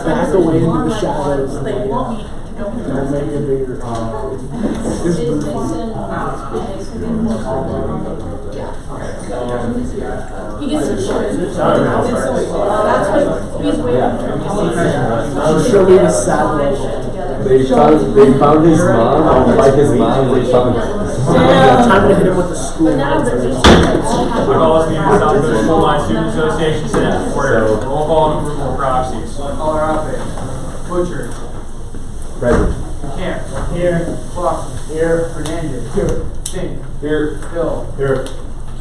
Back away into the shadows. They want me to go. And make a bigger. He gets to short. That's what he's waiting for. She'll be the satellite. They found his mom, like his mom, they found Time to hit him with the school. I call this meeting of South Dakota School Line Student Association Senate order. Roll call and approval of proxies. Caller Outfit. Butcher. Present. Camp. Here. Clausen. Here. Hernandez. Here. Singh. Here. Hill. Here.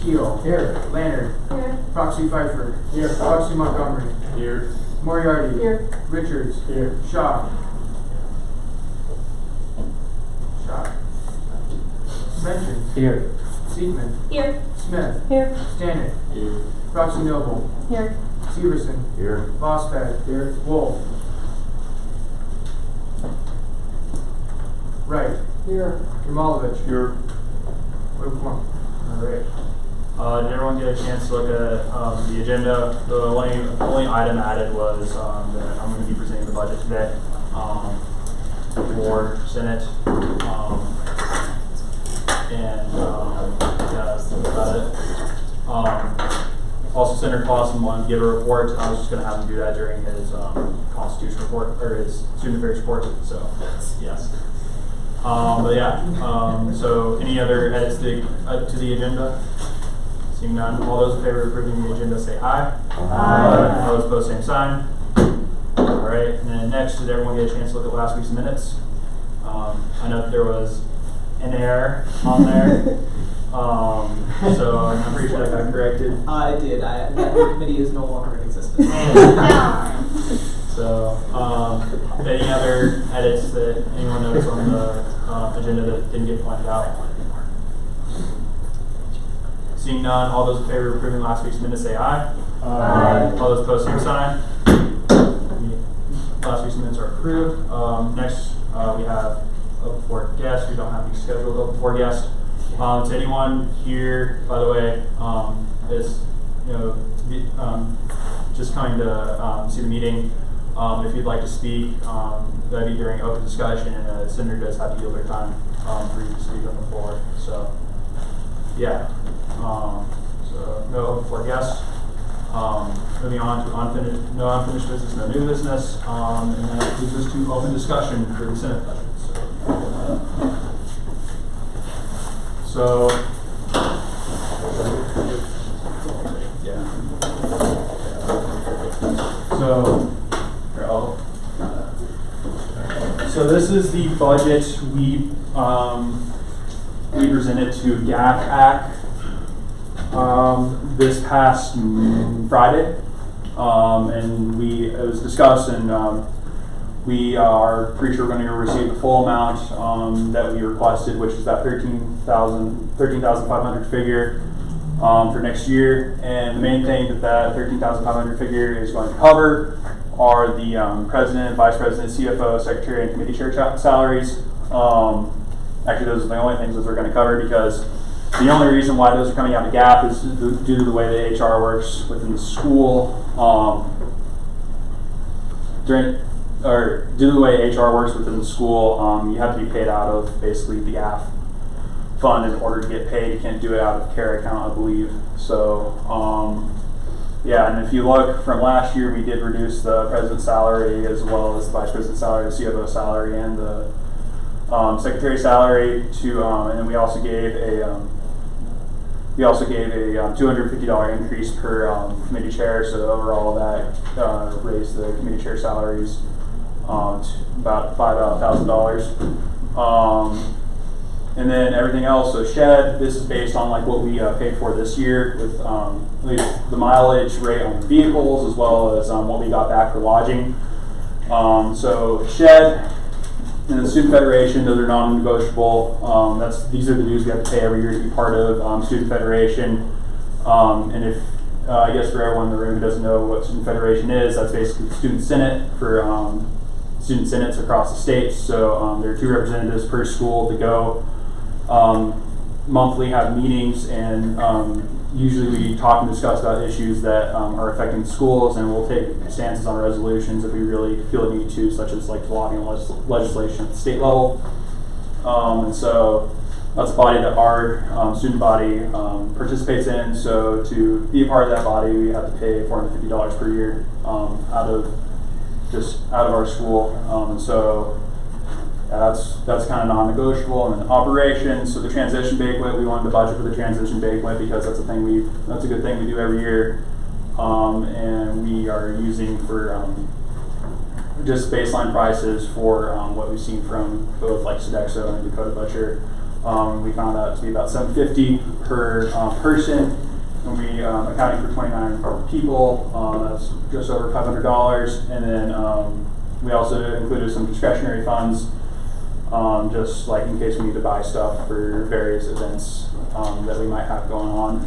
Keel. Here. Leonard. Here. Proxy Pfeiffer. Here. Proxy Montgomery. Here. Moriarty. Here. Richards. Here. Shaw. Mention. Here. Seidman. Here. Smith. Here. Stanek. Here. Proxy Noble. Here. Severson. Here. Bospad. Here. Wolf. Wright. Here. Jamalovich. Here. All right. Did everyone get a chance to look at the agenda? The only item added was that I'm going to be presenting the budget today for Senate. Yeah, that's about it. Also, Senator Clausen wanted to give a report. I was just going to have him do that during his Constitution report or his student affairs report. So, yes. But yeah. So, any other edits to the agenda? Seeing none, all those in favor of approving the agenda say aye. Aye. All those opposed, same sign. All right, and then next, did everyone get a chance to look at last week's minutes? I know that there was an error on there, so I'm pretty sure that got corrected. I did. That committee is no longer in existence. So, any other edits that anyone noticed on the agenda that didn't get pointed out? Seeing none, all those in favor of approving last week's minutes say aye. Aye. All those opposed, same sign. Last week's minutes are approved. Next, we have open floor guests. We don't have any scheduled open floor guests. To anyone here, by the way, is just coming to see the meeting. If you'd like to speak, that'd be during open discussion, and the senator does have to yield their time for you to speak on the floor. So, yeah. So no open floor guests. Moving on to no unfinished business, no new business, and that leads us to open discussion for the Senate budget. So yeah. So this is the budget we presented to GAFAC this past Friday, and it was discussed, and we are pretty sure we're going to receive the full amount that we requested, which is that $13,500 figure for next year. And the main thing that $13,500 figure is going to cover are the president, vice president, CFO, secretary, and committee chair salaries. Actually, those are the only things that we're going to cover, because the only reason why those are coming out of GAP is due to the way the HR works within the school. Due to the way HR works within the school, you have to be paid out of basically the GAF fund in order to get paid. You can't do it out of CARE account, I believe. So, yeah, and if you look from last year, we did reduce the president's salary as well as the vice president's salary, the CFO salary, and the secretary salary to, and then we also gave a $250 increase per committee chair. So overall, that raised the committee chair salaries to about $5,000. And then everything else. So shed. This is based on like what we paid for this year with at least the mileage rate on the vehicles, as well as what we got back for lodging. So shed. And the Student Federation, those are non-negotiable. These are the dues we have to pay every year to be part of Student Federation. And if I guess for everyone in the room who doesn't know what Student Federation is, that's basically the Student Senate for student senates across the state. So there are 2 representatives per school to go monthly have meetings, and usually we talk and discuss about issues that are affecting schools, and we'll take stances on resolutions if we really feel a need to, such as like lobbying legislation at the state level. And so that's a body that our student body participates in. So to be a part of that body, we have to pay $450 per year out of our school. And so yeah, that's kind of non-negotiable. And then operations, so the transition banquet, we wanted to budget for the transition banquet because that's a good thing we do every year. And we are using for just baseline prices for what we've seen from both like Sodexo and Dakota Butcher. We found that to be about $750 per person, and we accounting for 29 people. That's just over $500, and then we also included some discretionary funds, just like in case we need to buy stuff for various events that we might have going on.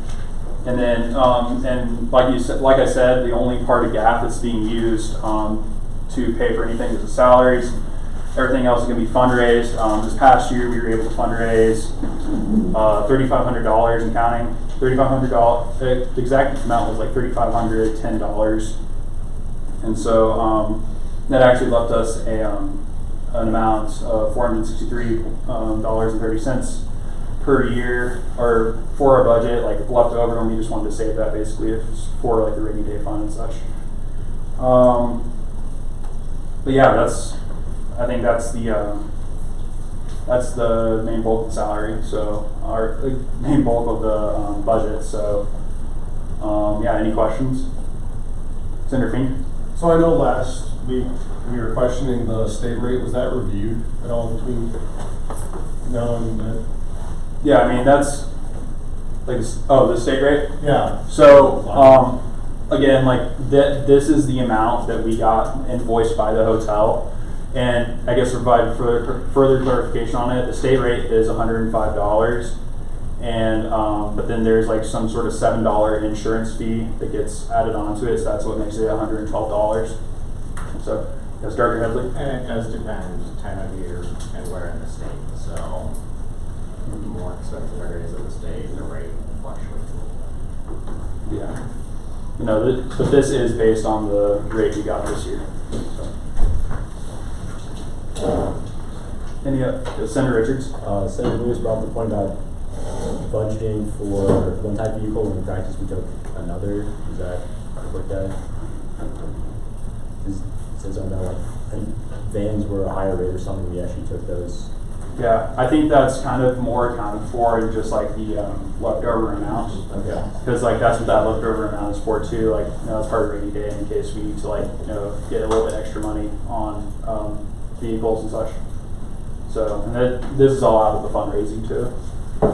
And then, and like I said, the only part of GAF that's being used to pay for anything is the salaries. Everything else is going to be fundraised. This past year, we were able to fundraise $3,500 and counting. $3,500. The exact amount was like $3,510, and so that actually left us an amount of $463.30 per year, or for our budget, like left over, and we just wanted to save that basically for like the rainy day fund and such. But yeah, I think that's the main bulk of the salary. So our main bulk of the budget. So yeah, any questions? Senator Fink? So I know last week we were questioning the state rate. Was that reviewed at all between now and then? Yeah, I mean that's like the state rate. Yeah. So again, like this is the amount that we got invoiced by the hotel. And I guess to provide further clarification on it, the state rate is $105, and but then there's like some sort of $7 insurance fee that gets added onto it, so that's what makes it $112. So, yes, Dr. Headley? And it does depend time of year and where in the state. So, the more expensive areas of the state, the rate fluctuates a little bit. Yeah. You know, but this is based on the rate we got this year. So. Any Senator Richards? Senator Lewis brought up the point about budgeting for one type of vehicle, and in practice we took another. Is that what that? Says on that, like, I think vans were a higher rate or something. We actually took those. Yeah, I think that's kind of more accounted for in just like the leftover amount. Okay. Because like that's what that leftover amount is for too. Like that's part of rainy day in case we need to like get a little bit extra money on vehicles and such. So, and this is all out of the fundraising too. So,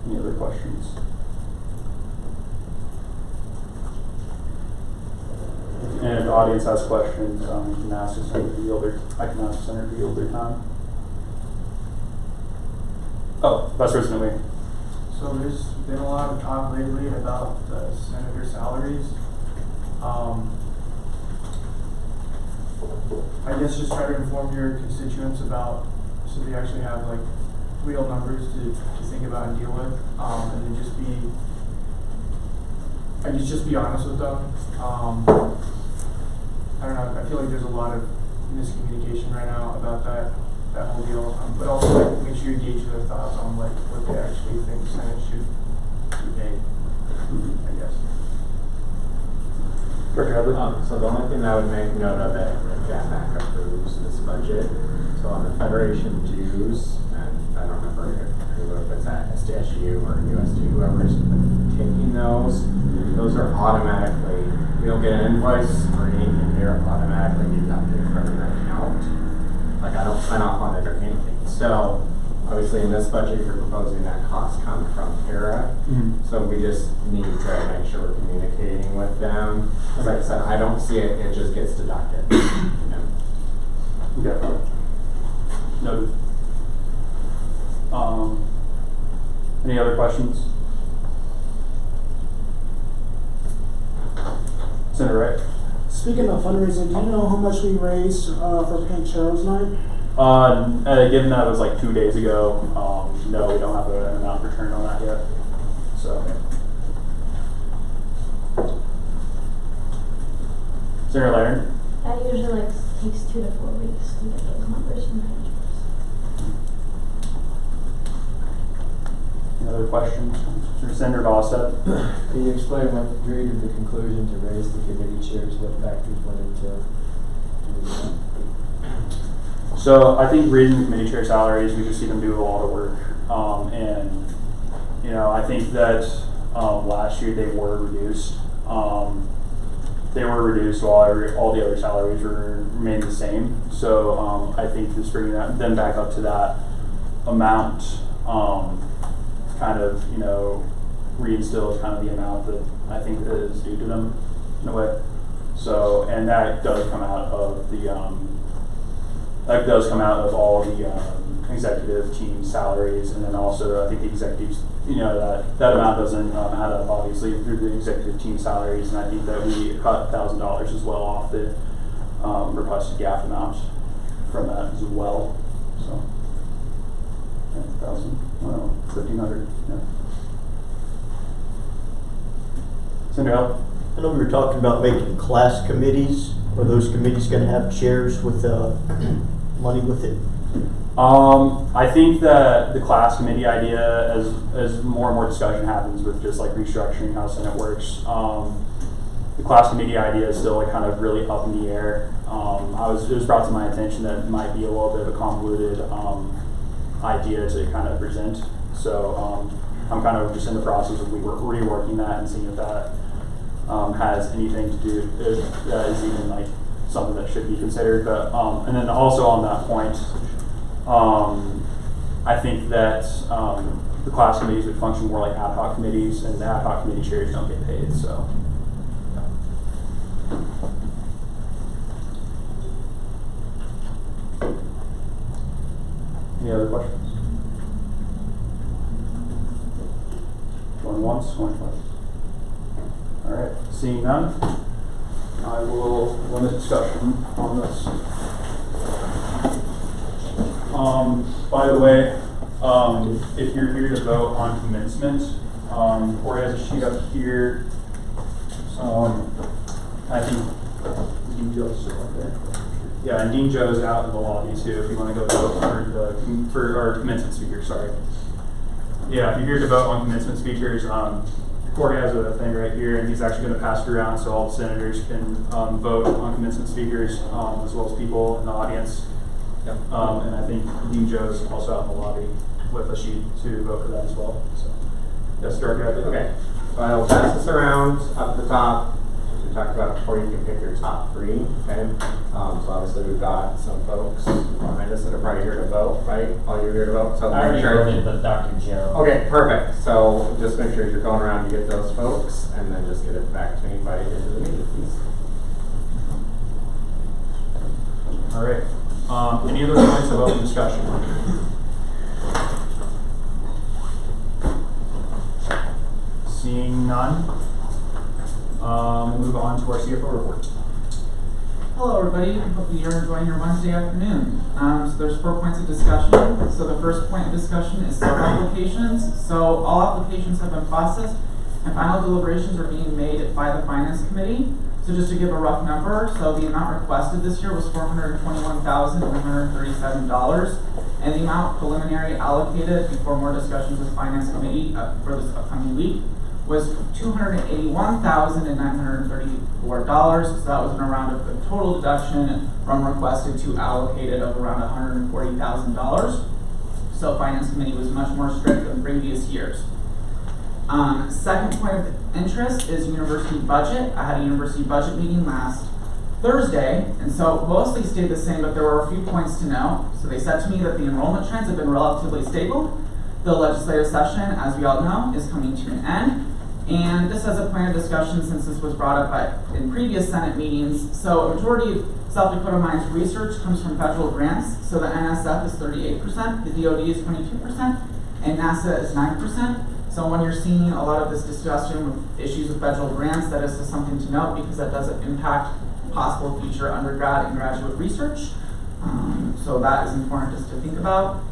any other questions? And if the audience has questions, you can ask us. I can ask the Senator to yield their time. Oh, Vice President Wade. So there's been a lot of talk lately about the senator salaries. I guess just try to inform your constituents about, so they actually have like real numbers to think about and deal with, and then just be honest with them. I don't know, I feel like there's a lot of miscommunication right now about that whole deal, but also like make sure you gauge their thoughts on like what they actually think the Senate should be paid, I guess. Dr. Headley? So the only thing I would make note of it, if GAFAC approves this budget, so on the Federation dues, and I don't remember if it's at SDSU or USD, whoever's taking those are automatically, we don't get an invoice or anything, they're automatically deducted from your account. Like I don't sign off on it or anything. So obviously in this budget you're proposing that cost come from HERA. So we just need to make sure we're communicating with them. Because like I said, I don't see it, it just gets deducted. Okay. Noted. Any other questions? Senator Wright? Speaking of fundraising, do you know how much we raised for Paint Cheryl's Night? Given that it was like 2 days ago, no, we don't have an amount returned on that yet. So. Senator Laird? That usually takes 2 to 4 weeks to get those numbers from managers. Any other questions? Senator Gossett? Can you explain what drew you to the conclusion to raise the committee chairs? What factors went into doing that? So I think raising the committee chair salaries, we just see them do a lot of work. And, you know, I think that last year they were reduced. While all the other salaries remained the same. So I think just bringing them back up to that amount kind of, you know, reinstills kind of the amount that I think that is due to them in a way. So, and that does come out of the all the executive team salaries, and then also I think the executives, you know, that amount doesn't add up obviously through the executive team salaries, and I think that we cut $1,000 as well off the requested gap amount from that as well. So, 1,000, 1,500. Yeah. Senator, I know we were talking about making class committees. Are those committees going to have chairs with money with it? I think that the class committee idea, as more and more discussion happens with just like restructuring how Senate works, the class committee idea is still like kind of really up in the air. It was brought to my attention that it might be a little bit of a convoluted idea to kind of present. So I'm kind of just in the process of reworking that and seeing if that has anything to do, if that is even like something that should be considered. But and then also on that point, I think that the class committees would function more like ad hoc committees, and the ad hoc committee chairs don't get paid. So. Any other questions? Going once, going twice. All right, seeing none, I will limit discussion on this. By the way, if you're here to vote on commencement, Corey has a sheet up here. I think Dean Joe's up there. Yeah, and Dean Joe's out in the lobby too. If you want to go vote for our commencement speakers, sorry. Yeah, if you're here to vote on commencement speakers, Corey has a thing right here, and he's actually going to pass it around so all the senators can vote on commencement speakers, as well as people in the audience. Yep. And I think Dean Joe's also out in the lobby with a sheet to vote for that as well. So, yes, Director. Okay. So I will pass this around up at the top. We talked about before, you can pick your top 3. Okay. So obviously we've got some folks behind us that are probably here to vote, right? All you're here to vote. So I already voted, but Dr. Joe. Okay, perfect. So just make sure you're going around to get those folks, and then just get it back to me by the end of the meeting, please. All right. Any other points of open discussion? Seeing none, we'll move on to our CFO report. Hello everybody, hope you're enjoying your Wednesday afternoon. So there's 4 points of discussion. So the first point of discussion is sub-applications. So all applications have been processed and final deliberations are being made by the Finance Committee. So just to give a rough number, so the amount requested this year was $421,137, and the amount preliminary allocated before more discussions with Finance Committee for this upcoming week was $281,934. So that was in around a total deduction from requested to allocated of around $140,000. So Finance Committee was much more strict than previous years. Second point of interest is university budget. I had a university budget meeting last Thursday, and so mostly stayed the same, but there were a few points to note. So they said to me that the enrollment trends have been relatively stable. The legislative session, as we all know, is coming to an end. And this has a point of discussion since this was brought up in previous Senate meetings. So a majority of South Dakota Mines research comes from federal grants. So the NSF is 38%, the DoD is 22%, and NASA is 9%. So when you're seeing a lot of this discussion with issues with federal grants, that is just something to note because that doesn't impact possible future undergrad and graduate research. So that is important just to think about.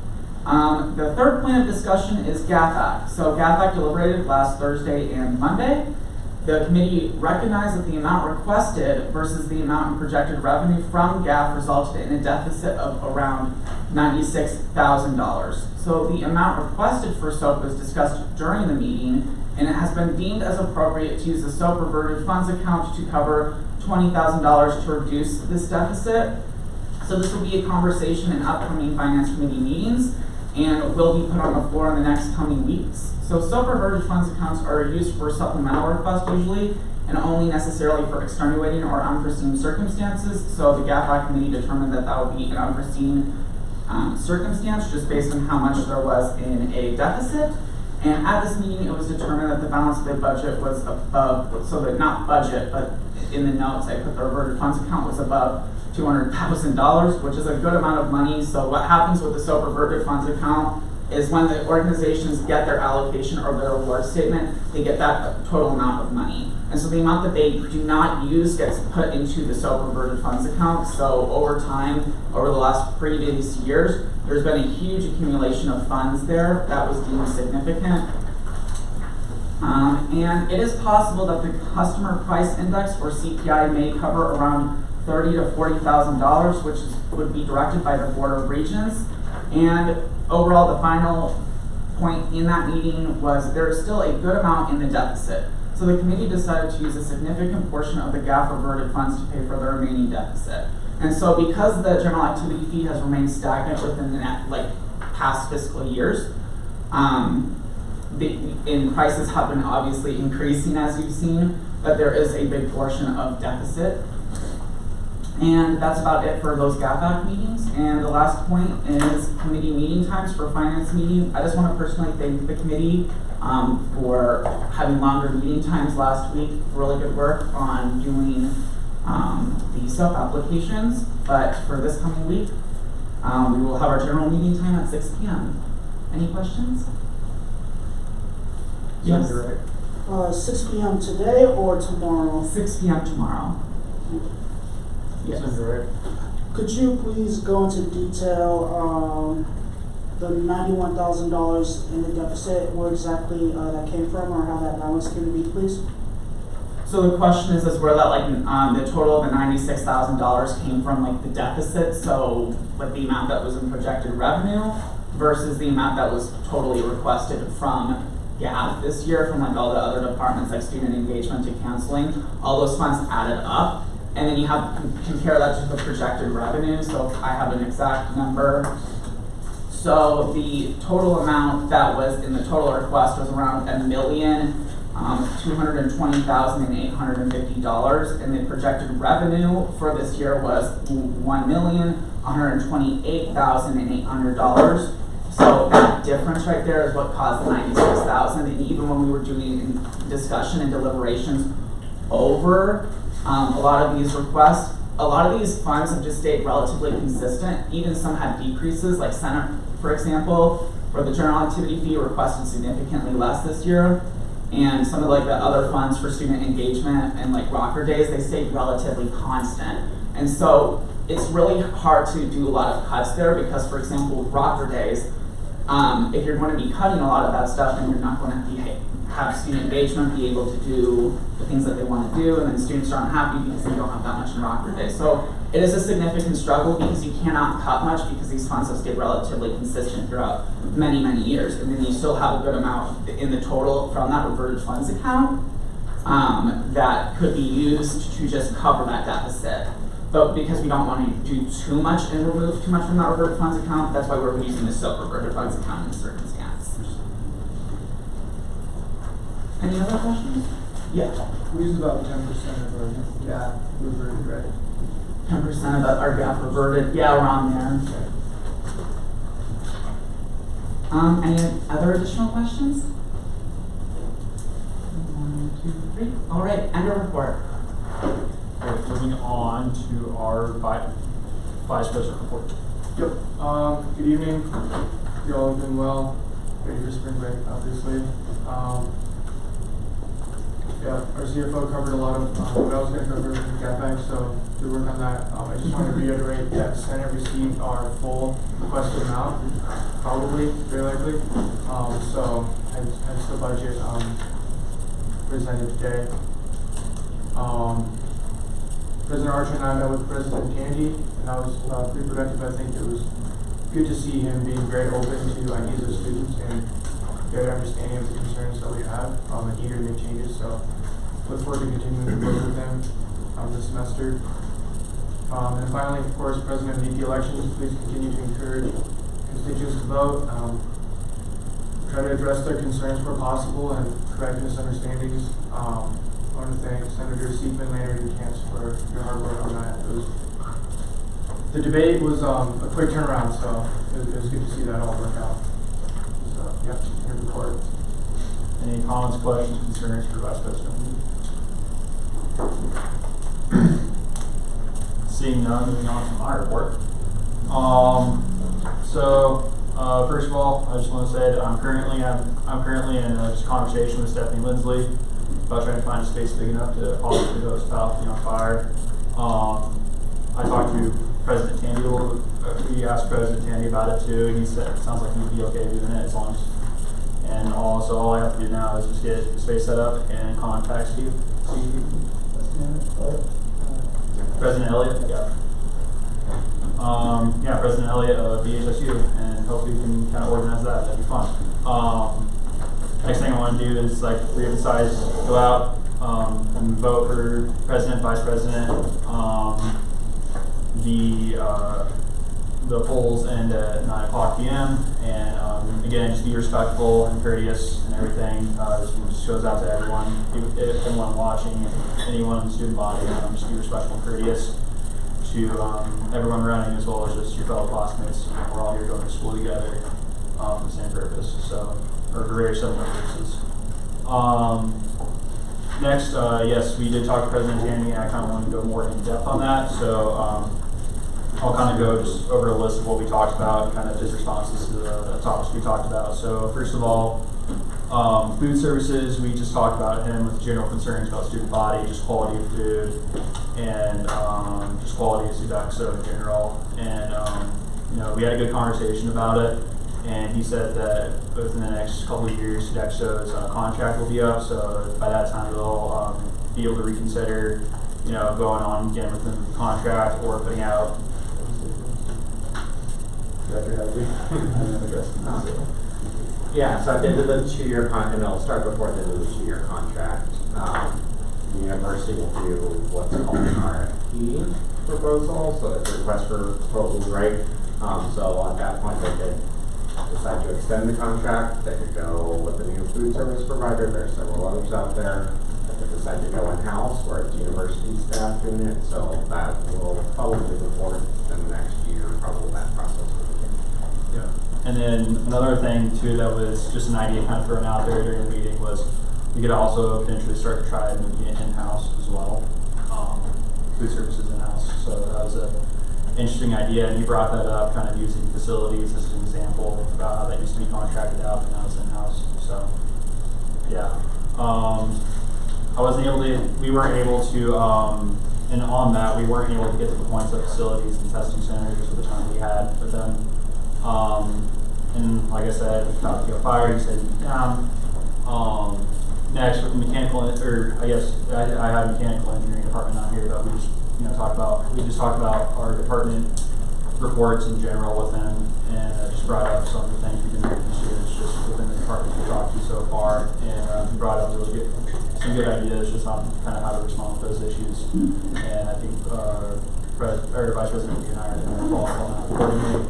The third point of discussion is GAFAC. So GAFAC deliberated last Thursday and Monday. The committee recognized that the amount requested versus the amount in projected revenue from GAF resulted in a deficit of around $96,000. So the amount requested for SOAP was discussed during the meeting, and it has been deemed as appropriate to use the SOAP reverted funds account to cover $20,000 to reduce this deficit. So this will be a conversation in upcoming Finance Committee meetings and will be put on the floor in the next coming weeks. So SOAP reverted funds accounts are used for supplemental requests usually, and only necessarily for extenuating or unforeseen circumstances. So the GAFAC committee determined that that would be an unforeseen circumstance just based on how much there was in a deficit. And at this meeting, it was determined that the balance of the budget was above, so that not budget, but in the notes, I put the reverted funds account was above $200,000, which is a good amount of money. So what happens with the SOAP reverted funds account is when the organizations get their allocation or their award statement, they get that total amount of money. And so the amount that they do not use gets put into the SOAP reverted funds account. So over time, over the last previous years, there's been a huge accumulation of funds there that was deemed significant. And it is possible that the customer price index or CPI may cover around $30,000 to $40,000, which would be directed by the Board of Regents. And overall, the final point in that meeting was there is still a good amount in the deficit. So the committee decided to use a significant portion of the GAF reverted funds to pay for the remaining deficit. And so because the general activity fee has remained stagnant within the past fiscal years, and prices have been obviously increasing as you've seen, but there is a big portion of deficit. And that's about it for those GAFAC meetings. And the last point is committee meeting times for finance meeting. I just want to personally thank the committee for having longer meeting times last week. Really good work on doing the SOAP applications. But for this coming week, we will have our general meeting time at 6 p.m. Any questions? Yes. 6 p.m. today or tomorrow? 6 p.m. tomorrow. Yes. Could you please go into detail the $91,000 in the deficit, where exactly that came from, or how that balance came to be, please? So the question is where that the total of the $96,000 came from, the deficit. So the amount that was in projected revenue versus the amount that was totally requested from GAF this year from all the other departments like student engagement to counseling. All those funds added up. And then you have to compare that to the projected revenue. So I have an exact number. So the total amount that was in the total request was around $1,220,850, and the projected revenue for this year was $1,128,800. So that difference right there is what caused the $96,000. And even when we were doing discussion and deliberations over a lot of these requests, a lot of these funds have just stayed relatively consistent. Even some had decreases, like Senate, for example, where the general activity fee requested significantly less this year. And some of the other funds for student engagement and Rocker Days, they stayed relatively constant. And so it's really hard to do a lot of cuts there because, for example, with Rocker Days, if you're going to be cutting a lot of that stuff, then you're not going to have student engagement be able to do the things that they want to do, and then students aren't happy because they don't have that much in Rocker Day. So it is a significant struggle because you cannot cut much because these funds have stayed relatively consistent throughout many, many years. And then you still have a good amount in the total from that reverted funds account that could be used to just cover that deficit. But because we don't want to do too much and remove too much from that reverted funds account, that's why we're using the SOAP reverted funds account in this circumstance. Any other questions? Yeah. We use about 10% of our GAF reverted, right? 10% of our GAF reverted, yeah, around there. Any other additional questions? 1, 2, 3. All right, end of report. Okay, moving on to our vice president report. Yep. Good evening. You're all doing well. Ready for spring break, obviously. Yeah, our CFO covered a lot of what I was going to cover in CapEx, so we work on that. I just want to reiterate that Senate received our full requested amount, probably, very likely. So hence the budget presented today. President Archer and I met with President Tandy, and that was pretty productive. I think it was good to see him being very open to ideas of students and very understanding of the concerns that we have, and eager to make changes. So look forward to continuing to work with them this semester. And finally, of course, President and VP elections, please continue to encourage constituents to vote. Try to address their concerns where possible and correct misunderstandings. I want to thank Senator Seekman, Maynard, and Camps for your hard work on that. The debate was a quick turnaround, so it was good to see that all work out. So, yep, your report. Any comments, questions, concerns for Vice President? Seeing none, moving on to my report. First of all, I just want to say that I'm currently in a conversation with Stephanie Lindsley about trying to find a space big enough to possibly host Palpatine on Fire. I talked to President Tandy a little bit. He asked President Tandy about it too, and he said it sounds like he'd be okay doing it as long as. And also, all I have to do now is just get the space set up and contact Steve. President Elliott, yeah. President Elliott of BHSU, and hopefully we can kind of organize that. That'd be fun. Next thing I want to do is reemphasize, go out and vote for president, vice president. The polls end at 9:00 p.m. and again, just be respectful and courteous and everything. Just goes out to everyone, everyone watching, anyone in the student body. Just be respectful and courteous to everyone running, as well as just your fellow classmates. We're all here going to school together for the same purpose, or for very similar purposes. Next, yes, we did talk to President Tandy, and I kind of want to go more in depth on that. So I'll kind of go just over a list of what we talked about, and kind of his responses to the topics we talked about. So first of all, food services, we just talked about him with general concerns about student body, just quality of food, and just quality of Sodexo in general. And we had a good conversation about it. And he said that within the next couple of years, Sodexo's contract will be up. So by that time, they'll be able to reconsider, going on again with the contract or putting out. Yeah, so at the end of the 2-year contract, and it'll start before the end of the 2-year contract, the university will do what's called an RFP proposal, so it's a request for proposals, right? So at that point, they could decide to extend the contract. They could go with a new food service provider. There are several others out there. They could decide to go in-house, where it's university staff doing it. So that will probably before in the next year, probably that process will begin. Yeah. And then another thing too that was just an idea kind of thrown out there during the meeting was we could also potentially start to try moving it in-house as well. Food services in-house. So that was an interesting idea, and he brought that up, kind of using facilities as an example about how that used to be contracted out and now it's in-house. So yeah. We weren't able to, and on that, we weren't able to get to the points of facilities and testing centers at the time we had with them. And like I said, we talked to Fire, he said he'd be down. Next, with the mechanical, I guess I have a mechanical engineering department out here, but we just talked about our department reports in general with him, and just brought up some of the things we've been doing with students just within the department we talked to so far, and he brought up some good ideas just on kind of how to respond to those issues, and I think Vice President and I are going to follow up on that accordingly.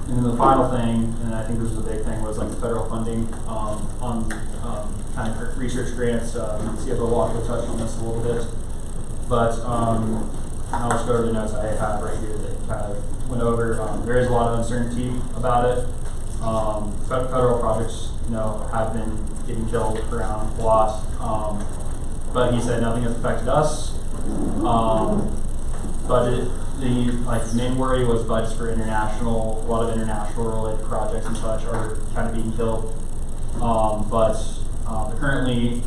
And then the final thing, and I think this was a big thing, was the federal funding on kind of research grants. CFO Walker touched on this a little bit, but I'll just go over the notes I have right here that kind of went over. There is a lot of uncertainty about it. Federal projects, have been getting killed around a lot, but he said nothing has affected us. Budget. The main worry was budgets for a lot of international related projects and such are kind of being killed. But The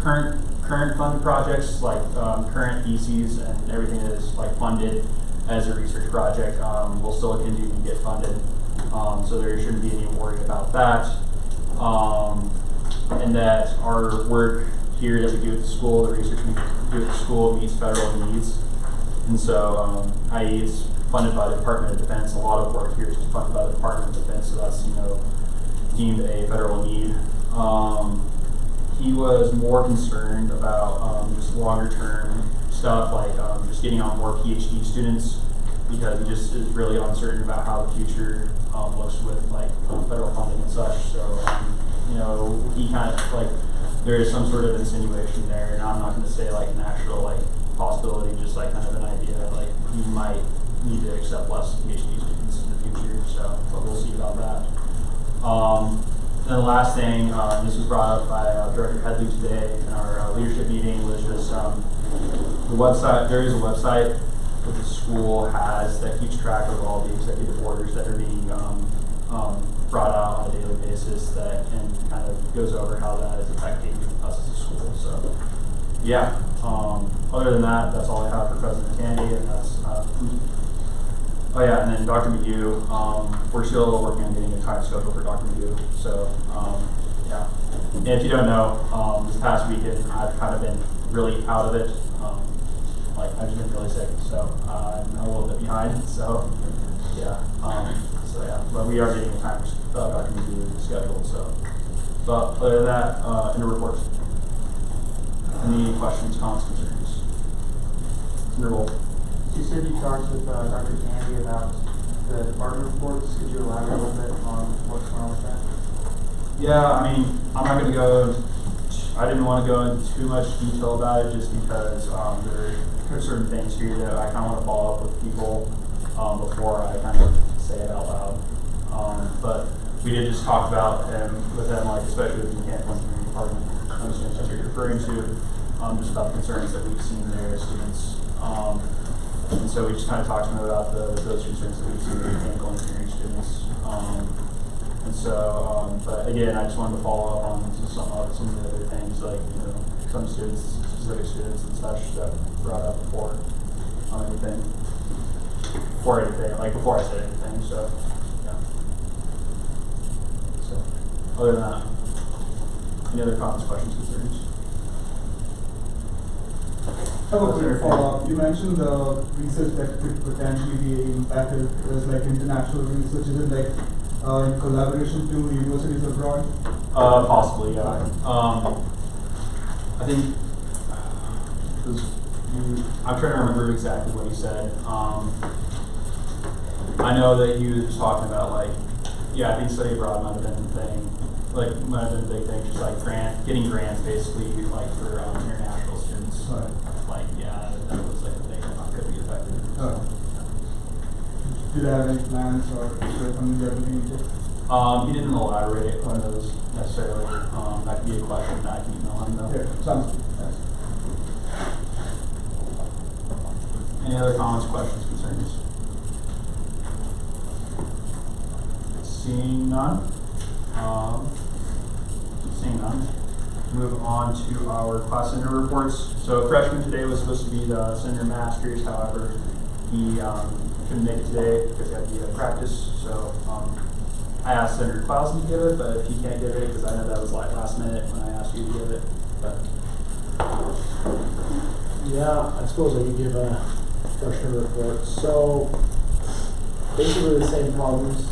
current funded projects, like current theses and everything that is like funded as a research project, will still continue to get funded. So there shouldn't be any worry about that. And that our work here that we do at the school, the research we do at the school meets federal needs. And so, i.e. it's funded by the Department of Defense. A lot of work here is funded by the Department of Defense, so that's, deemed a federal need. He was more concerned about just longer term stuff, like just getting on more PhD students, because he just is really uncertain about how the future looks with like federal funding and such. So, he kind of like, there is some sort of insinuation there, and I'm not going to say like an actual like possibility, just like kind of an idea, like you might need to accept less PhD students in the future. So, but we'll see about that. And the last thing, this was brought up by Director Headley today in our leadership meeting, was just the website. There is a website that the school has that keeps track of all the executive orders that are being brought out on a daily basis, and kind of goes over how that is affecting us as a school. So, yeah. Other than that, that's all I have for President Tandy, and that's. Oh yeah, and then Dr. McGue, we're still working on getting a time schedule for Dr. McGue. So, yeah. And if you don't know, this past weekend I've kind of been really out of it. Like I've just been really sick, so I'm a little bit behind. So, yeah. So yeah, but we are getting a time Dr. McGue scheduled. So, but other than that, in the reports. Any questions, comments, concerns? Senator Wolf. You said you talked with Dr. Tandy about the department reports. Could you elaborate a little bit on what's going on with that? Yeah, I mean, I'm not going to go. I didn't want to go into too much detail about it, just because there are certain things here that I kind of want to follow up with people before I kind of say it out loud. But we did just talk about with them, like especially with the mechanical engineering department. I understand that's what you're referring to. Just about the concerns that we've seen there as students. And so we just kind of talked to them about those concerns that we've seen with mechanical engineering students. And so, but again, I just wanted to follow up on some of the other things, like some students, specific students and such that brought up before anything, before I said anything. So, yeah. So, other than that, any other comments, questions, concerns? I have a quick follow-up. You mentioned the research that could potentially be impacted as like international research. Is it like in collaboration to universities abroad? Possibly, yeah. I think I'm trying to remember exactly what he said. I know that he was just talking about like, yeah, I think study abroad might have been the thing. Like might have been a big thing, just like getting grants basically, like for international students. Right. Like yeah, that was like a thing that could be affected. Do they have any plans or is there something they're looking into? He didn't elaborate on those necessarily. That could be a question that I can email him though. Yeah, sounds good. Thanks. Any other comments, questions, concerns? Seeing none. Move on to our class senator reports. So freshman today was supposed to be the Senator Masters, however, he couldn't make it today because he had to be at practice. So I asked Senator Clausen to give it, but if he can't give it, because I know that was like last minute when I asked you to give it. But yeah, I suppose I could give a freshman report. So basically the same problems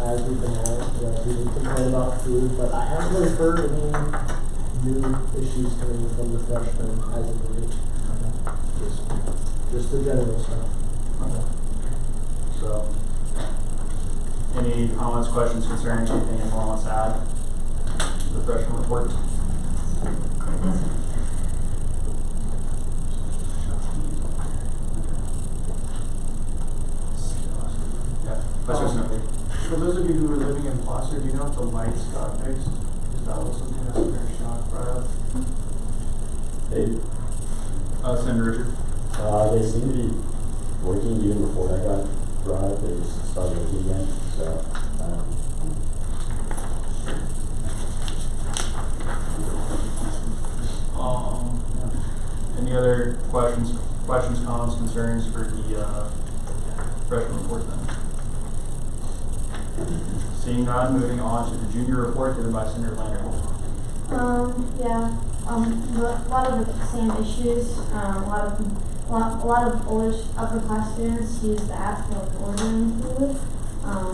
as we've been having. We didn't complain about food, but I haven't really heard any new issues coming from the freshmen as of late. Just the general stuff. okay. So any comments, questions, concerns, anything anyone wants to add to the freshman report? Yeah, Vice President. For those of you who are living in Placer, do you know if the lights got fixed? Because that was something that Senator Shock brought up. Hey, Senator Richard. they seem to be working even before that got brought up. They just started working again. So, questions, comments, concerns for the freshman report then? Seeing none, moving on to the junior report given by Senator Lander. Yeah, a lot of the same issues. A lot of older upper class students use the app for like ordering food,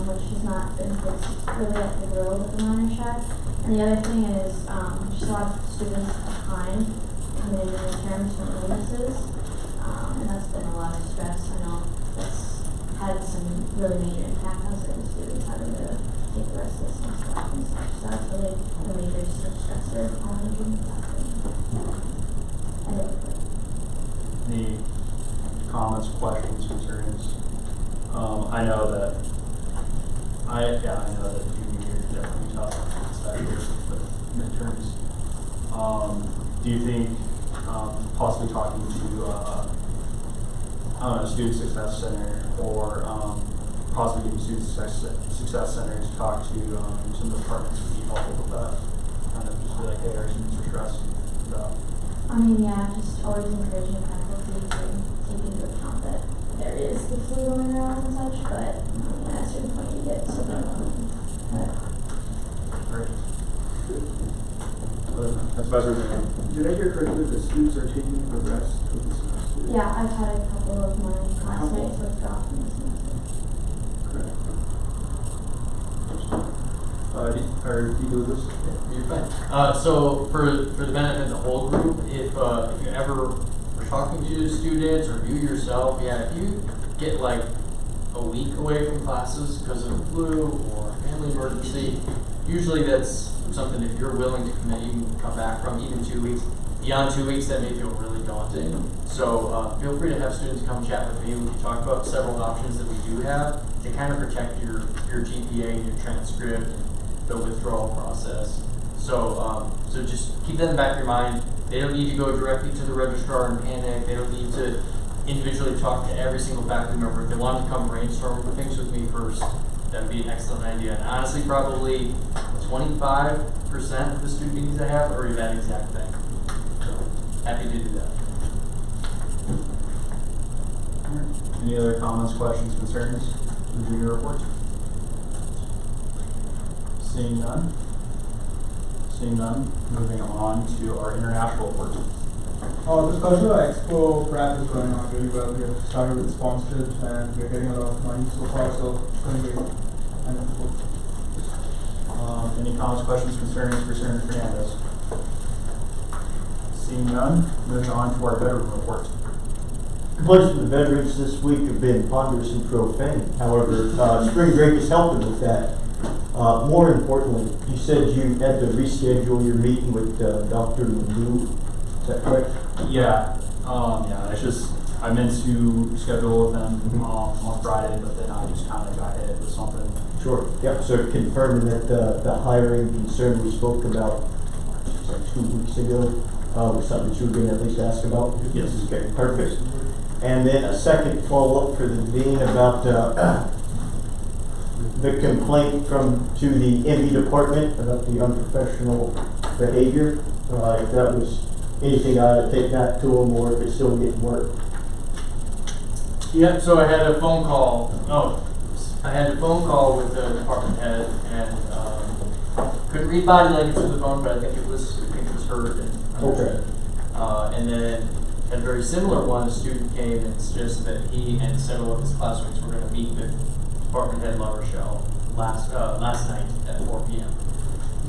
which has not been fixed really at the road with the minor check. And the other thing is just a lot of students behind coming in their terms from illnesses, and that's been a lot of stress. I know that's had some really major impact on certain students having to take the rest of the semester off and such. So that's really a major stressor on the junior class. Any comments, questions, concerns? I know that junior year is definitely tough, especially with midterms. Do you think possibly talking to Student Success Center or possibly getting Student Success Center to talk to some of the departments would be helpful with that? Kind of just be like, hey, our students are stressed. I mean, yeah, just always encouraging faculty to take into account that there is the flu going around and such, but at a certain point you get so Great. Did I hear correctly that students are taking the rest of the semester? yeah, I've had a couple of my classmates withdraw from the semester. Do you do this? You're fine. So for the benefit of the whole group, if you ever are talking to students or you yourself, if you get like a week away from classes because of the flu or family emergency, usually that's something if you're willing to commit, you can come back from. Even 2 weeks. Beyond 2 weeks, that may feel really daunting. So feel free to have students come chat with me. We can talk about several options that we do have to kind of protect your GPA, your transcript, and the withdrawal process. So so just keep that in the back of your mind. They don't need to go directly to the registrar and panic. They don't need to individually talk to every single faculty member. If they want to come brainstorm things with me first, that would be an excellent idea. And honestly, probably 25% of the student meetings I have are that exact thing. So happy to do that. Any other comments, questions, concerns for the junior report? Seeing none, moving on to our international report. The Cultural Expo prep is going on really well. We have started with sponsorships and we're getting a lot of money so far, so it's going great. Any comments, questions, concerns for Senator Fernandez? Seeing none, moving on to our veteran report. Most of the veterans this week have been ponderous and profane. However, spring break is helping with that. More importantly, you said you had to reschedule your meeting with Dr. Lou. Is that correct? Yeah. It's just I meant to schedule with them on Friday, but then I just kind of got hit with something. Sure. Yep. So confirming that the hiring concern we spoke about like 2 weeks ago was something that you were going to at least ask about. Yes. Okay. Perfect. And then a second follow-up for the dean about the complaint to the ME department about the unprofessional behavior. If that was anything I had to take back to them or if it's still getting work. Yeah, so I had a phone call. With the department head and couldn't read body language through the phone, but I think it was heard and understood. Okay. And then had a very similar one. A student came and suggested that he and several of his classmates were going to meet with Department Head La Rochelle last night at 4 p.m.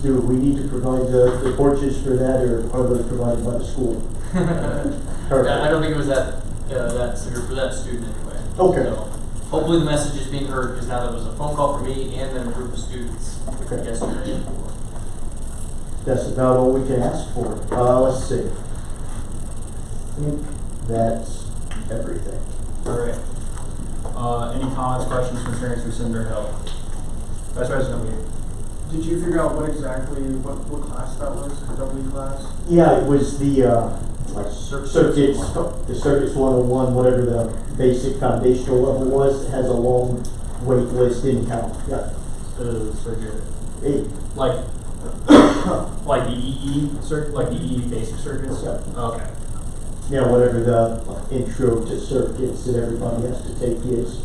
Do we need to provide the porches for that, or are those provided by the school? I don't think it was that severe for that student anyway. Okay. So hopefully the message is being heard, because now there was a phone call from me and then a group of students yesterday. That's about all we can ask for. Let's see. I think that's everything. All right. Any comments, questions, concerns for Senator Hill? Vice President Lee. Did you figure out what class that was? W class? Yeah, it was the circuits 101, whatever the basic foundational level was. It has a long wait list in count. Yeah. Circuit. 8. Like the EE circuit, like the EE basic circuits. Yeah. Okay. Now, whatever the intro to circuits that everybody has to take is.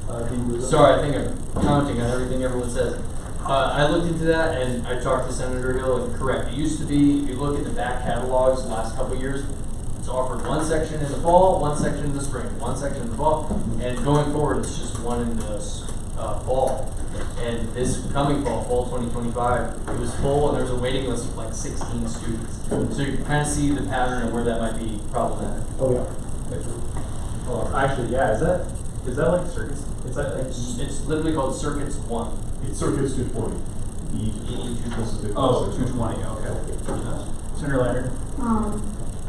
Okay, sorry, I think I'm commenting on everything everyone says. I looked into that and I talked to Senator Hill, and correct, it used to be, if you look at the back catalogs the last couple of years, it's offered one section in the fall, one section in the spring, one section in the fall, and going forward, it's just one in the fall. And this coming fall 2025, it was full, and there was a waiting list of like 16 students. So you can kind of see the pattern of where that might be problematic. Oh, yeah. Well, actually, yeah, is that like circuits? Is that like, It's literally called Circuits 1. It's circuits 220. Oh, 220, okay. Senator Leonard?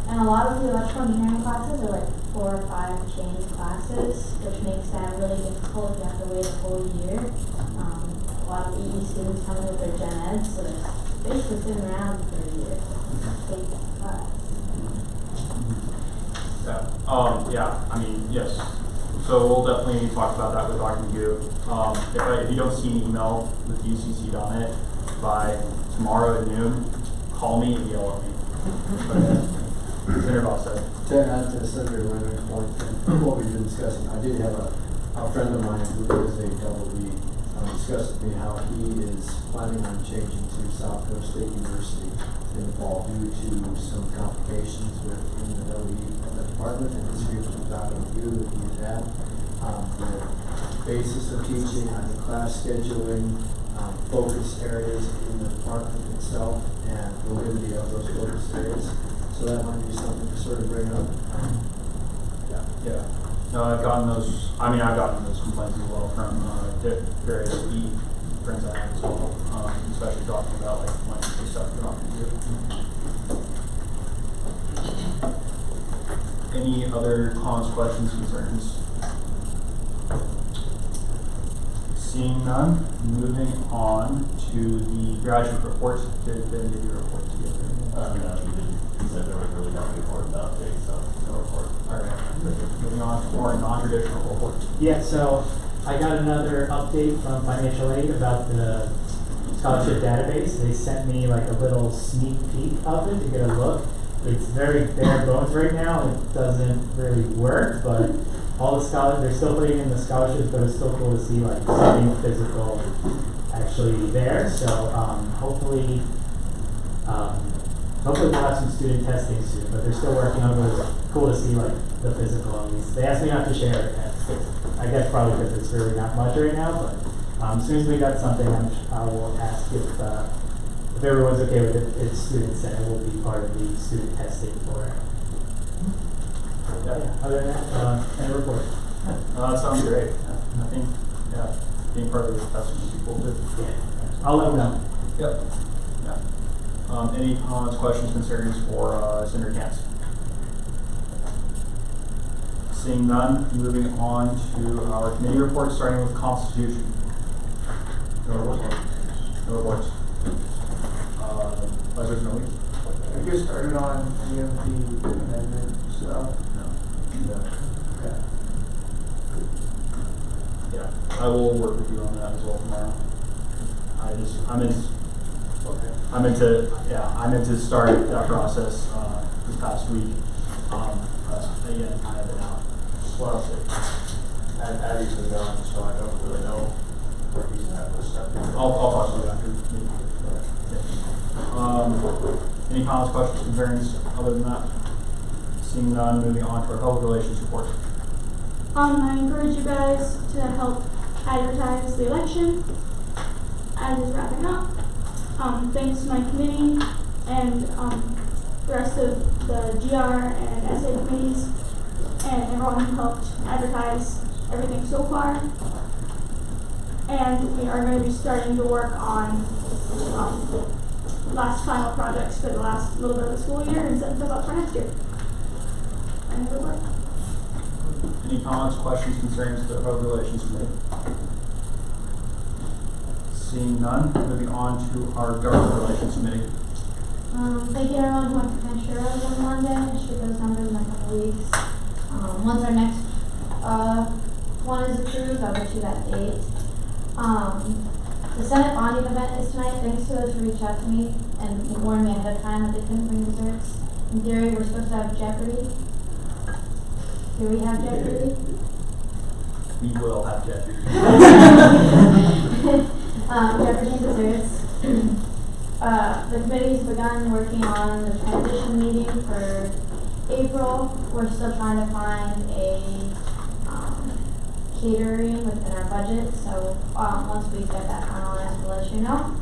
And a lot of the electrical engineering classes are like 4 or 5 chain classes, which makes that really difficult. You have to wait a whole year. A lot of EE students come in with their gen ed, so they're basically sitting around for a year to take the class. Yeah, I mean, yes. So we'll definitely talk about that with Dr. McGee. If you don't see an email with UCC on it by tomorrow at noon, call me and yell at me. Okay. Senator Boston. To add to Senator Leonard's point and what we've been discussing, I did have a friend of mine who is a double B discuss with me how he is planning on changing to South Coast State University in the fall due to some complications within the WE department and his agreement with Dr. McGee that he had had. The basis of teaching, class scheduling, focus areas in the department itself, and validity of those focus areas. So that might be something to sort of bring up. Yeah. No, I've gotten those complaints as well from various friends I have as well, especially talking about like monthly stuff they're not going to do. Any other comments, questions, concerns? Seeing none, moving on to the graduate reports. Did Ben give you a report together? No, he said there was really nothing important to update, so no report. All right. Moving on to more non-traditional reports. Yeah, so I got another update from financial aid about the scholarship database. They sent me like a little sneak peek of it to get a look. It's very bare bones right now. It doesn't really work, but all the scholars, they're still putting in the scholarships, but it's still cool to see like something physical actually there. So hopefully we'll have some student testing soon, but they're still working on it. It's cool to see like the physical at least. They asked me not to share it. I guess probably because it's really not much right now, but as soon as we got something, I will ask if everyone's okay with it. If students, and it will be part of the student testing for it. Yeah. Other than that, any report? That sounds great. I think, being part of the testing would be cool too. Yeah. I'll let them know. Yep. Yeah. Any comments, questions, concerns for Senator Cantz? Seeing none, moving on to our committee reports, starting with Constitution. No reports. No reports. Vice President Lee? Have you started on any of the amendment stuff? No. Okay. Yeah, I will work with you on that as well tomorrow. I'm into start that process this past week. Again, I have been out. well, Addie's been gone, so I don't really know where he's at with stuff. I'll talk to you after. Any comments, questions, concerns other than that? Seeing none, moving on to our public relations report. I encourage you guys to help advertise the election as it's wrapping up. Thanks to my committee and the rest of the GR and SA committees and everyone who helped advertise everything so far. And we are going to be starting to work on last final projects for the last little bit of the school year and set them up for next year. And good work. Any comments, questions, concerns to the public relations committee? Seeing none, moving on to our government relations committee. Thank you everyone who went to Venturas on Monday. I should those numbers in a couple weeks. Once our next one is approved, I'll get you that date. The Senate bonding event is tonight. Thanks to those who reached out to me and warned me ahead of time that they couldn't bring desserts. In theory, we're supposed to have Jeopardy. Do we have Jeopardy? We will have Jeopardy. Jeopardy and desserts. The committee's begun working on the transition meeting for April. We're still trying to find a catering within our budget, so once we get that finalized, we'll let you know.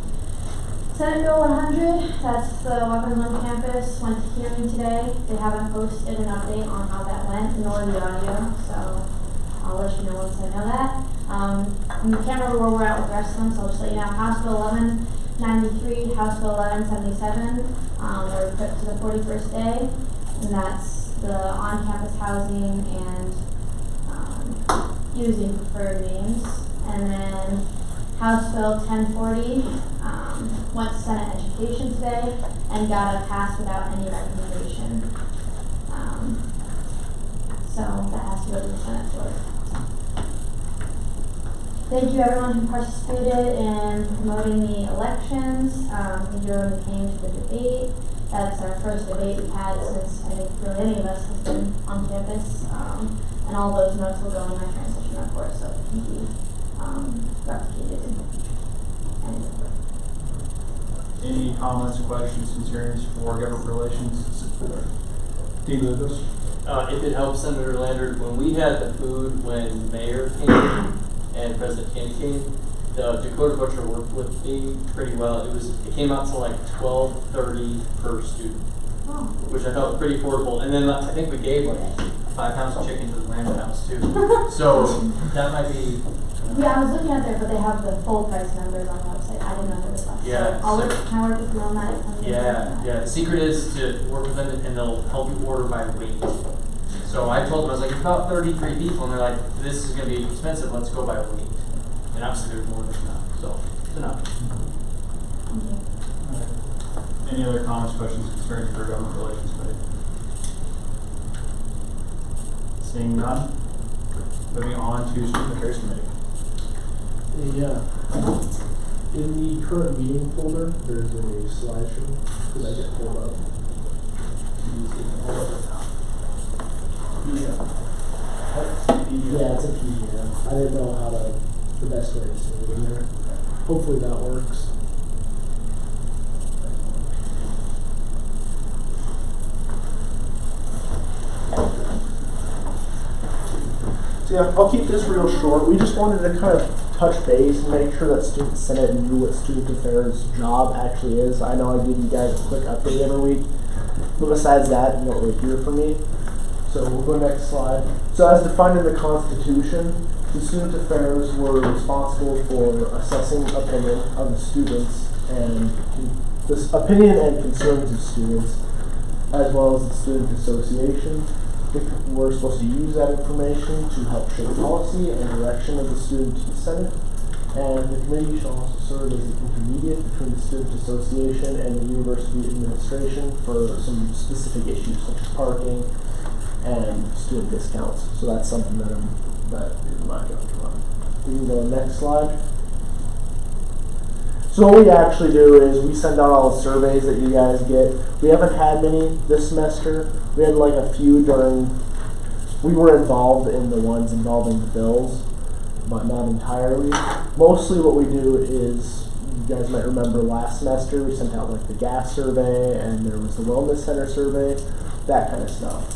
Senate Bill 100, that's the weapons on campus, went to hearing today. They haven't posted an update on how that went, nor the audio, so I'll let you know once I know that. I can't remember where we're at with the rest of them, so I'll just let you know. House Bill 1193, House Bill 1177, we're put to the 41st day, and that's the on-campus housing and using preferred names. And then House Bill 1040 went to Senate Education today and got a pass without any recommendation. So that has to go to the Senate floor. Thank you everyone who participated in promoting the elections. Thank you everyone who came to the debate. That's our first debate we've had since I think really any of us has been on campus. And all those notes will go in my transition report, so it can be replicated and Any comments, questions, concerns for government relations? Dean Lucas? If it helps Senator Lander, when we had the food when Mayor came and President Kennedy came, the Dakota Butcher worked with me pretty well. It came out to like $12.30 per student, which I felt pretty affordable. And then I think we gave like 5 pounds of chicken to the Lander house too. So that might be. yeah, I was looking at there, but they have the full price numbers on the website. I didn't know there was less. Yeah, So can I work with you on that? Yeah. The secret is to work with them and they'll help you order by weight. So I told them, I was like, it's about 33 people, and they're like, this is going to be expensive, let's go by weight. And obviously there's more than enough, so it's enough. Any other comments, questions, concerns for government relations committee? Seeing none, moving on to student affairs committee. Yeah. In the current meeting folder, there's a slideshow. Could I get pulled up? Yeah, it's a PDF. I didn't know how the best way to say it in there. Hopefully that works. So yeah, I'll keep this real short. We just wanted to kind of touch base and make sure that Student Senate knew what Student Affairs' job actually is. I know I give you guys a quick update every week, but besides that, you don't really hear from me. So we'll go next slide. So as defined in the Constitution, the Student Affairs were responsible for assessing opinion of the students and this opinion and concerns of students, as well as the Student Association. We're supposed to use that information to help shape policy and direction of the student to the Senate. And the committee shall also serve as an intermediate between the Student Association and the University Administration for some specific issues such as parking and student discounts. So that's something that is my job to run. We can go to the next slide. So what we actually do is we send out all the surveys that you guys get. We haven't had many this semester. We had like a few we were involved in the ones involving the bills, but not entirely. Mostly what we do is, you guys might remember last semester, we sent out like the gas survey and there was the wellness center survey, that kind of stuff.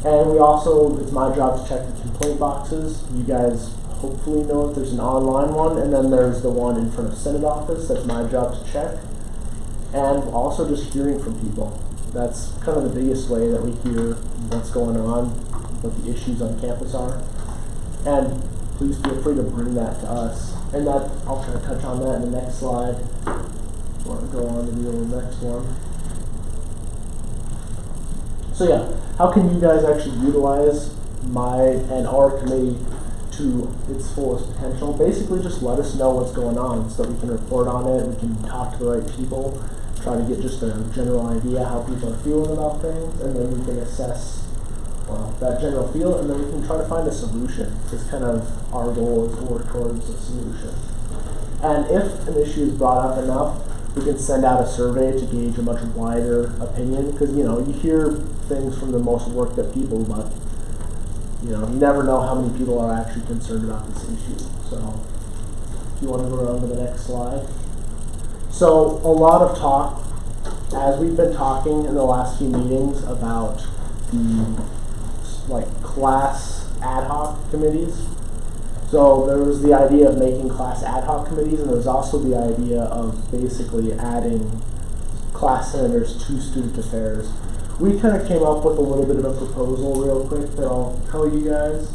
And we also, it's my job to check the complaint boxes. You guys hopefully know if there's an online one, and then there's the one in front of Senate office, that's my job to check. And also just hearing from people. That's kind of the biggest way that we hear what's going on, what the issues on campus are. And please feel free to bring that to us. And that, I'll try to touch on that in the next slide. I want to go on to the next one. So yeah, how can you guys actually utilize my and our committee to its fullest potential? Basically just let us know what's going on so that we can report on it, we can talk to the right people, try to get just a general idea how people are feeling about things, and then we can assess that general feel, and then we can try to find a solution. It's kind of our goal is to work towards a solution. And if an issue is brought up enough, we can send out a survey to gauge a much wider opinion, because you hear things from the most worked up people, but you never know how many people are actually concerned about this issue. So if you want to go on to the next slide. So a lot of talk, as we've been talking in the last few meetings, about the class ad hoc committees. So there was the idea of making class ad hoc committees, and there was also the idea of basically adding class senators to student affairs. We kind of came up with a little bit of a proposal real quick that I'll tell you guys.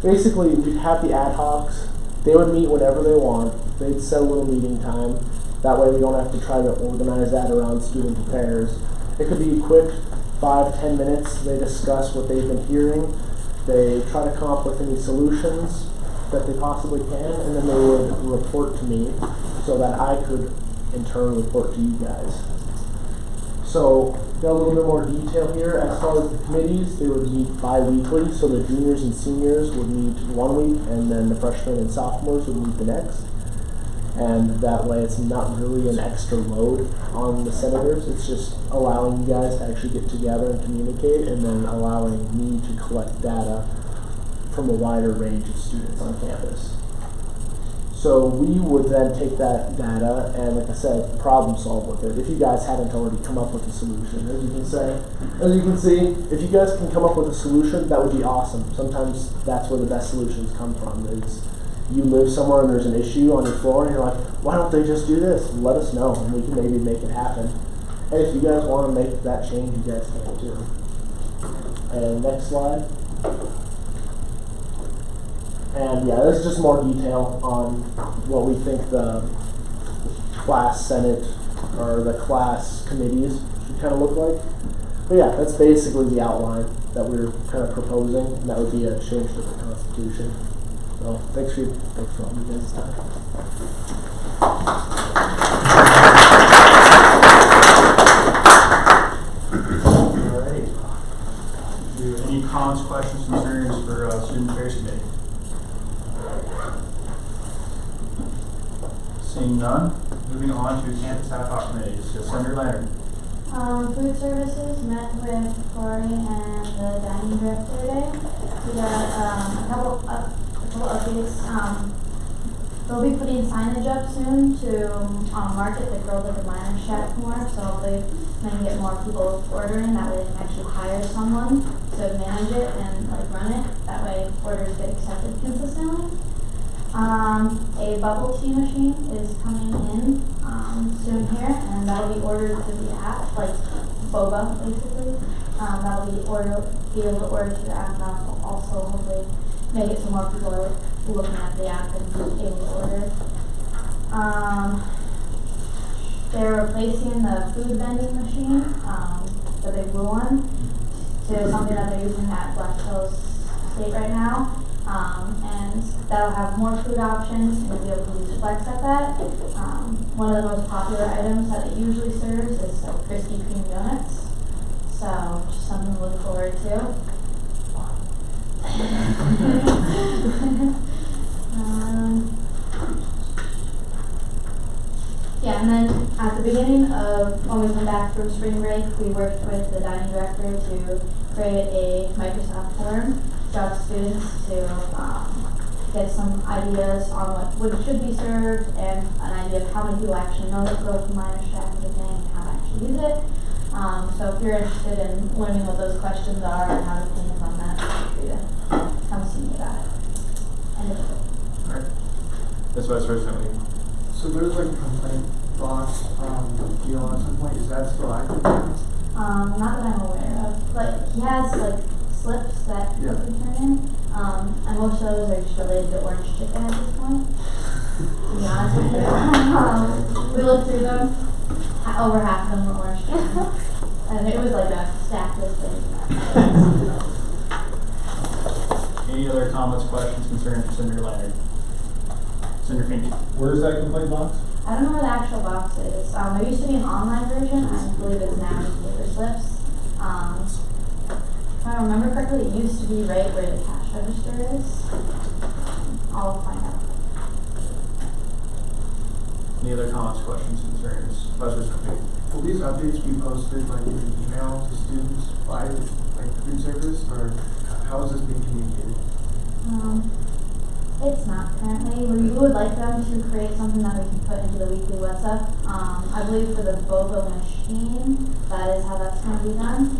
Basically, we'd have the ad hocs. They would meet whenever they want. They'd set a little meeting time. That way we don't have to try to organize that around student affairs. It could be quick, 5-10 minutes. They discuss what they've been hearing. They try to come up with any solutions that they possibly can, and then they would report to me so that I could in turn report to you guys. So, got a little bit more detail here. As far as the committees, they would meet bi-weekly, so the juniors and seniors would meet 1 week, and then the freshmen and sophomores would meet the next. And that way it's not really an extra load on the senators. It's just allowing you guys to actually get together and communicate, and then allowing me to collect data from a wider range of students on campus. So we would then take that data and, like I said, problem solve with it. If you guys haven't already come up with a solution, as you can see, if you guys can come up with a solution, that would be awesome. Sometimes that's where the best solutions come from. Is you live somewhere and there's an issue on your floor, and you're like, why don't they just do this? Let us know, and we can maybe make it happen. And if you guys want to make that change, you guys can too. And next slide. And yeah, there's just more detail on what we think the class senate or the class committees should kind of look like. But yeah, that's basically the outline that we're kind of proposing, and that would be a change to the Constitution. So thanks for all you guys' time. Alright. Any comments, questions, concerns for Student Affairs Committee? Seeing none, moving on to campus ad hoc committees. Senator Leonard. Food services met with Corey and the dining director today. We got a couple updates. They'll be putting signage up soon to market the Girls at the Minor Shack more, so they can get more people ordering. That way they can actually hire someone to manage it and run it. That way orders get accepted consistently. A bubble tea machine is coming in soon here, and that'll be ordered through the app, like boba basically. That'll be able to order through the app, and that'll also hopefully make it so more people are looking at the app and able to order. They're replacing the food vending machine, the big blue one, to something that they're using at Black Hills State right now. And that'll have more food options, and you'll be able to use Flex at that. One of the most popular items that it usually serves is Krispy Kreme donuts. So just something to look forward to. Yeah, and then at the beginning of when we come back from spring break, we worked with the dining director to create a Microsoft form for students to get some ideas on what should be served and an idea of how many people actually know that Girls at the Minor Shack is a thing and how to actually use it. So if you're interested in learning what those questions are and how to opinions on that, feel free to come see me about it. End of it. Alright. That's Vice President. So there's a complaint box deal at some point. Is that still active? Not that I'm aware of, but he has slips that you can turn in, and most of those are just related to orange chicken at this point. To be honest with you, we looked through them. Over half of them were orange chicken, and it was like a stack list thing. Any other comments, questions, concerns for Senator Leonard? Senator Finch. Where's that complaint box? I don't know where the actual box is. There used to be an online version. I believe it's now just paper slips. If I remember correctly, it used to be right where the cash register is. I'll find out. Any other comments, questions, concerns? Vice President McPhee. Will these updates be posted like in an email to students by like food service, or how is this being communicated? It's not currently. We would like them to create something that we can put into the weekly WhatsApp. I believe for the BOGO machine, that is how that's going to be done.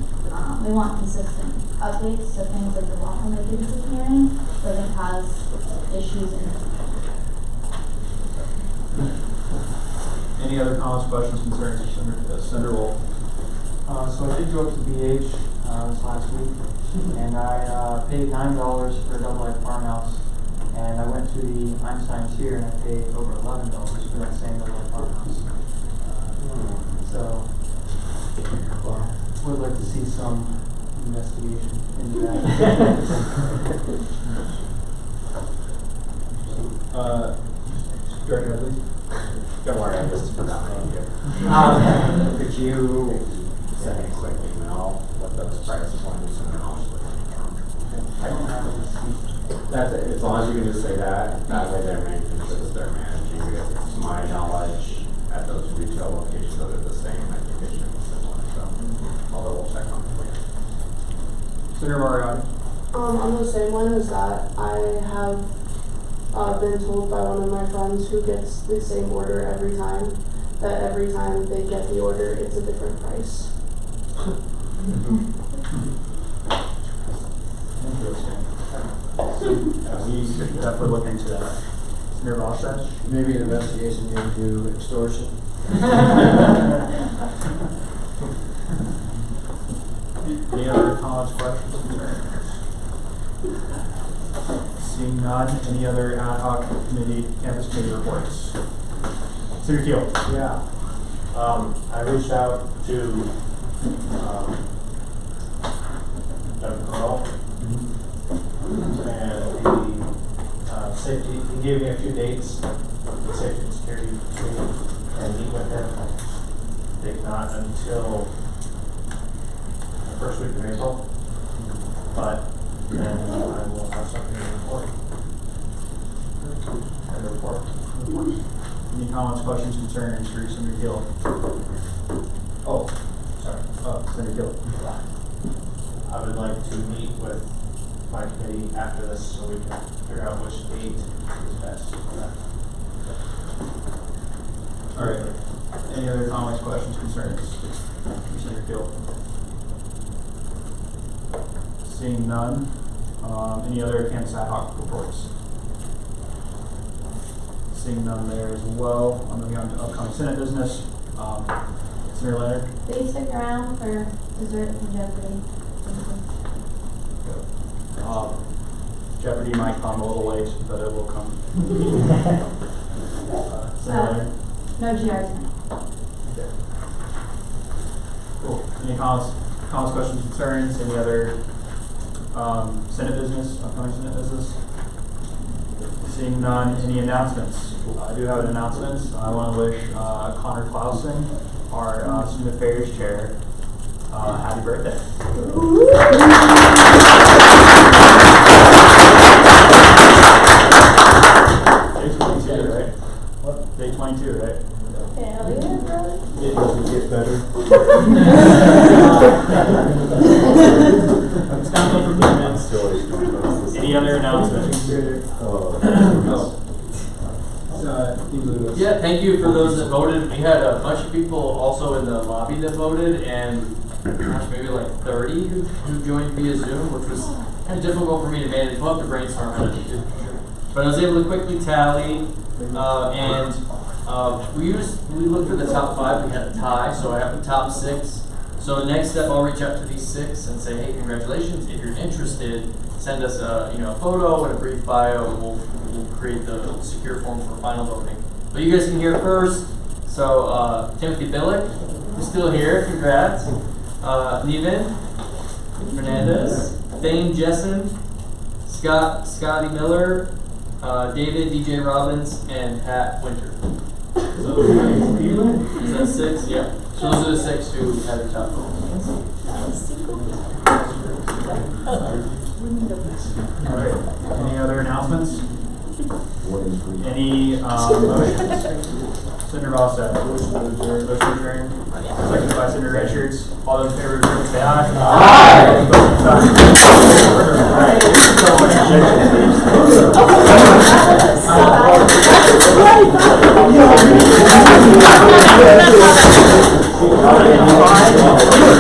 We want consistent updates, so things like the waffle maker disappearing doesn't cause issues in the future. Any other comments, questions, concerns, Senator Wolf? So I did go up to BH this last week, and I paid $9 for a double life farmhouse. And I went to the Einstein's here, and I paid over $11 for that same double life farmhouse. So, would like to see some investigation into that. Director, please. Don't worry, I just forgot my name here. Could you send me a quick email with those price points and then I'll just look at them? I don't have a receipt. That's it, as long as you can just say that, that way they're managing, because they're managing, because to my knowledge, at those retail locations, they're the same, I think they should be similar, so I'll double check on it for you. Senator Mariani. On the same one as that, I have been told by one of my friends who gets the same order every time, that every time they get the order, it's a different price. Interesting. We should definitely look into that. Senator Rosas? Maybe an investigation into extortion. Any other comments, questions, concerns? Seeing none, any other ad hoc committee, campus committee reports? Senator Keel. Yeah. I reached out to Doug Carl, and the safety, he gave me a few dates, the safety and security committee, and meet with him. I think not until the first week of April, but then I will have something to report. And report. Any comments, questions, concerns for Senator Keel? Oh, sorry. Senator Keel. I would like to meet with my committee after this so we can figure out which date is best for that. All right. Any other comments, questions, concerns for Senator Keel? Seeing none. Any other campus ad hoc reports? Seeing none there as well. I'm moving on to upcoming Senate business. Senator Leonard. Please stick around for dessert and Jeopardy. Jeopardy might come a little late, but it will come. Senator Leonard. No GR tonight. Okay. Cool. Any comments, questions, concerns? Any other Senate business, upcoming Senate business? Seeing none, any announcements? I do have an announcement. I want to wish Connor Clausen, our Student Affairs Chair, happy birthday. Day 22, right? What? Day 22, right? It doesn't get better. Any other announcements? Yeah, thank you for those that voted. We had a bunch of people also in the lobby that voted, and gosh, maybe like 30 who joined via Zoom, which was kind of difficult for me to manage. We'll have to brainstorm how to do it. But I was able to quickly tally, and we looked for the top 5. We had a tie, so I have the top 6. So the next step, I'll reach out to these 6 and say, hey, congratulations. If you're interested, send us a photo and a brief bio, and we'll create the secure form for final voting. But you guys can hear first. So Timothy Billick, who's still here, congrats. Neven Fernandez, Thane Jessen, Scotty Miller, David DJ Robbins, and Pat Winter. So is that 6? Yeah. So those are the 6 who had the top votes. All right. Any other announcements? Any motions? Senator Rossa. Motion to adjourn. Second by Senator Richards. All those in favor of adjournment, say aye. Aye. Opposed, say aye.